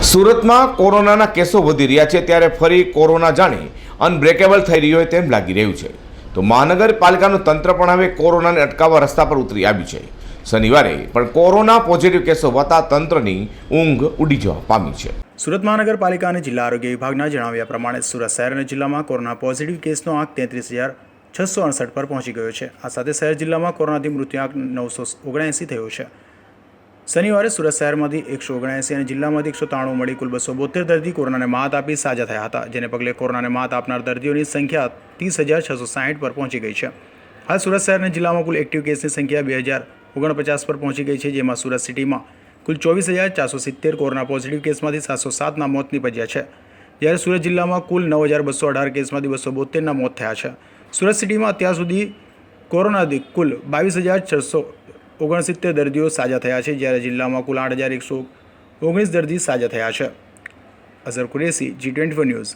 સુરતમાં કોરોનાના કેસો વધી રહ્યા છે ત્યારે ફરી કોરોના જાણે અનબ્રેકેબલ થઈ રહ્યો હોય તેમ લાગી રહ્યું છે. તો મહાનગરપાલિકાનું તંત્ર પણ હવે કોરોનાને અટકાવવા રસ્તા પર ઉતરી આવ્યું છે. શનિવારે પણ કોરોના પોઝિટિવ કેસો વધતા તંત્રની ઊંઘ ઉડી જવા પામી છે. સુરત મહાનગરપાલિકા અને જિલ્લા આરોગ્ય વિભાગના જણાવ્યા પ્રમાણે સુરત શહેર અને જિલ્લામાં કોરોના પોઝિટિવ કેસનો આંક 33,668 પર પહોંચી ગયો છે. આ સાથે શહેર જિલ્લામાં કોરોનાથી મૃત્યુઆંક 979 થયો છે. શનિવારે સુરત શહેરમાંથી 179 અને જિલ્લામાંથી 193 મળી કુલ 272 દર્દી કોરોનાને માત આપી સાજા થયા હતા, જેને પગલે કોરોનાને માત આપનાર દર્દીઓની સંખ્યા 30,660 પર પહોંચી ગઈ છે. હાલ સુરત શહેર અને જિલ્લામાં કુલ એક્ટિવ કેસની સંખ્યા 2,049 પર પહોંચી ગઈ છે, જેમાં સુરત સિટીમાં કુલ 24,470 કોરોના પોઝિટિવ કેસમાંથી 707ના મોત નીપજ્યા છે, જ્યારે સુરત જિલ્લામાં કુલ 9,218 કેસમાંથી 272ના મોત થયા છે. સુરત સિટીમાં અત્યાર સુધી કોરોનાથી કુલ 22,669 દર્દીઓ સાજા થયા છે, જ્યારે જિલ્લામાં કુલ 8,119 દર્દી સાજા થયા છે. Azhar Qureshi, G24 news.